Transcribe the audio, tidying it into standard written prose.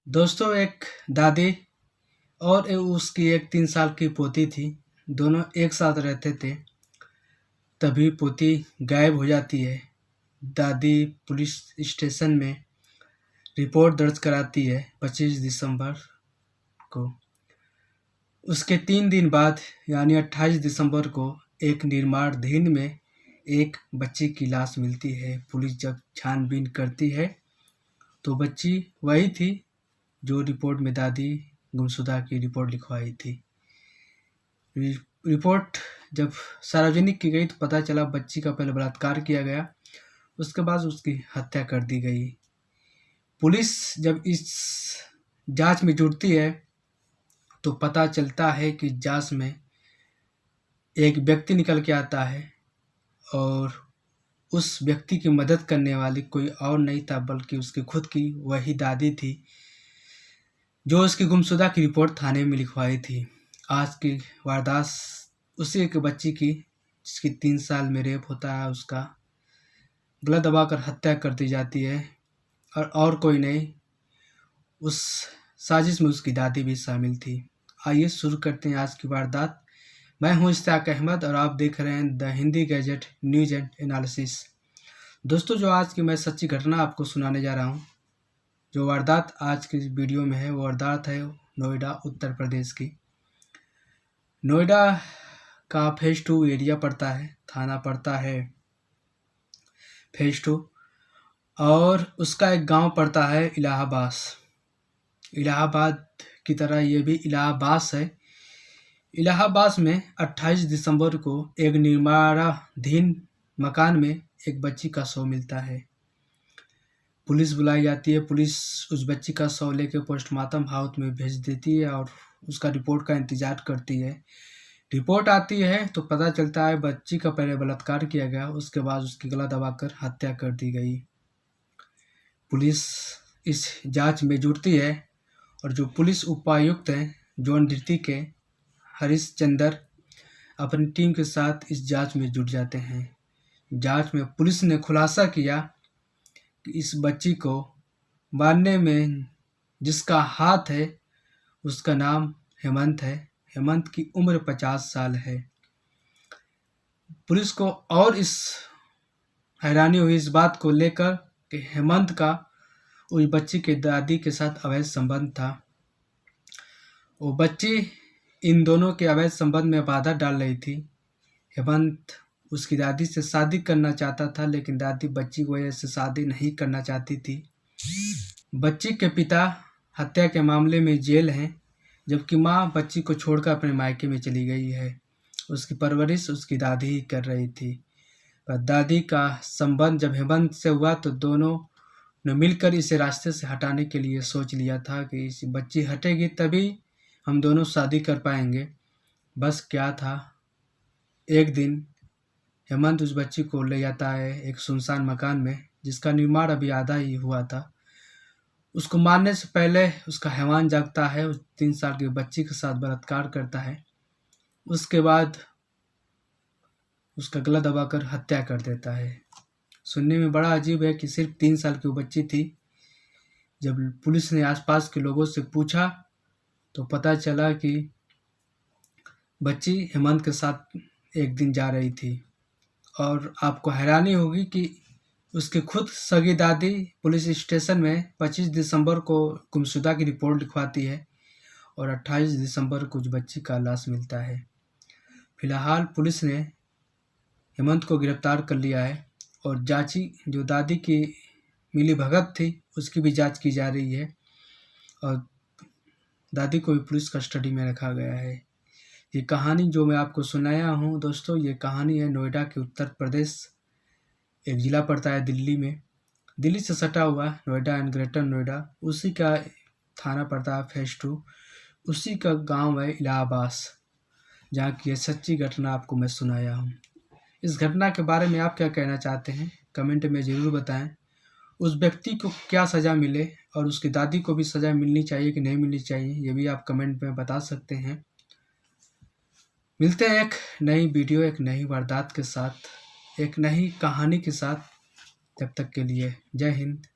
दोस्तों, एक दादी और उसकी एक 3 साल की पोती थी। दोनों एक साथ रहते थे। तभी पोती गायब हो जाती है। दादी पुलिस स्टेशन में रिपोर्ट दर्ज कराती है 25 दिसंबर को। उसके 3 दिन बाद यानी 28 दिसंबर को एक निर्माणाधीन में एक बच्ची की लाश मिलती है। पुलिस जब छानबीन करती है तो बच्ची वही थी जो रिपोर्ट में दादी गुमशुदा की रिपोर्ट लिखवाई थी। रिपोर्ट जब सार्वजनिक की गई तो पता चला बच्ची का पहले बलात्कार किया गया, उसके बाद उसकी हत्या कर दी गई। पुलिस जब इस जांच में जुटती है तो पता चलता है कि जांच में एक व्यक्ति निकल के आता है और उस व्यक्ति की मदद करने वाली कोई और नहीं था बल्कि उसकी खुद की वही दादी थी जो उसकी गुमशुदा की रिपोर्ट थाने में लिखवाई थी। आज की वारदात उसी एक बच्ची की जिसकी 3 साल में रेप होता है, उसका गला दबाकर हत्या कर दी जाती है और कोई नहीं, उस साजिश में उसकी दादी भी शामिल थी। आइए शुरू करते हैं आज की वारदात। मैं हूं इश्तियाक अहमद और आप देख रहे हैं the Hindi gadget news and analysis. दोस्तों, जो आज की मैं सच्ची घटना आपको सुनाने जा रहा हूं, जो वारदात आज की वीडियो में है वो वारदात है नोएडा उत्तर प्रदेश की। नोएडा का फेज 2 एरिया पड़ता है, थाना पड़ता है फेज 2 और उसका एक गांव पड़ता है इलाहाबाद। इलाहाबाद की तरह ये भी इलाहाबाद है। इलाहाबाद में 28 दिसंबर को एक निर्माणाधीन मकान में एक बच्ची का शव मिलता है। पुलिस बुलाई जाती है। पुलिस उस बच्ची का शव लेकर पोस्टमार्टम हाउस में भेज देती है और उसका रिपोर्ट का इंतजार करती है। रिपोर्ट आती है तो पता चलता है बच्ची का पहले बलात्कार किया गया, उसके बाद उसकी गला दबाकर हत्या कर दी गई। पुलिस इस जांच में जुटती है और जो पुलिस उपायुक्त हैं जोन डिस्ट्रिक्ट के हरीशचंद्र अपनी टीम के साथ इस जांच में जुट जाते हैं। जांच में पुलिस ने खुलासा किया कि इस बच्ची को मारने में जिसका हाथ है उसका नाम हेमंत है। हेमंत की उम्र 50 साल है। पुलिस को और इस हैरानी हुई इस बात को लेकर कि हेमंत का उस बच्ची के दादी के साथ अवैध संबंध था। वो बच्ची इन दोनों के अवैध संबंध में बाधा डाल रही थी। हेमंत उसकी दादी से शादी करना चाहता था लेकिन दादी बच्ची की वजह से शादी नहीं करना चाहती थी। बच्ची के पिता हत्या के मामले में जेल हैं, जबकि माँ बच्ची को छोड़कर अपने मायके में चली गई है। उसकी परवरिश उसकी दादी ही कर रही थी। पर दादी का संबंध जब हेमंत से हुआ तो दोनों ने मिलकर इसे रास्ते से हटाने के लिए सोच लिया था कि इस बच्ची हटेगी तभी हम दोनों शादी कर पाएंगे। बस क्या था, एक दिन हेमंत उस बच्ची को ले जाता है एक सुनसान मकान में जिसका निर्माण अभी आधा ही हुआ था। उसको मारने से पहले उसका हैवान जागता है, उस 3 साल की बच्ची के साथ बलात्कार करता है। उसके बाद उसका गला दबाकर हत्या कर देता है। सुनने में बड़ा अजीब है कि सिर्फ 3 साल की वो बच्ची थी। जब पुलिस ने आसपास के लोगों से पूछा तो पता चला कि बच्ची हेमंत के साथ एक दिन जा रही थी। और आपको हैरानी होगी कि उसकी खुद सगी दादी पुलिस स्टेशन में 25 दिसंबर को गुमशुदा की रिपोर्ट लिखवाती है और 28 दिसंबर को उस बच्ची का लाश मिलता है। फिलहाल पुलिस ने हेमंत को गिरफ्तार कर लिया है और जांची जो दादी की मिली भगत थी उसकी भी जांच की जा रही है और दादी को भी पुलिस कस्टडी में रखा गया है। ये कहानी जो मैं आपको सुनाया हूँ दोस्तों, ये कहानी है नोएडा के उत्तर प्रदेश, एक ज़िला पड़ता है दिल्ली में। दिल्ली से सटा हुआ नोएडा एंड ग्रेटर नोएडा, उसी का थाना पड़ता है फेज 2, उसी का गांव है इलाहाबाद, जहाँ की ये सच्ची घटना आपको मैं सुनाया हूँ। इस घटना के बारे में आप क्या कहना चाहते हैं कमेंट में ज़रूर बताएं। उस व्यक्ति को क्या सज़ा मिले और उसकी दादी को भी सज़ा मिलनी चाहिए कि नहीं मिलनी चाहिए, ये भी आप कमेंट में बता सकते हैं। मिलते हैं एक नई वीडियो, एक नई वारदात के साथ, एक नई कहानी के साथ। तब तक के लिए जय हिंद।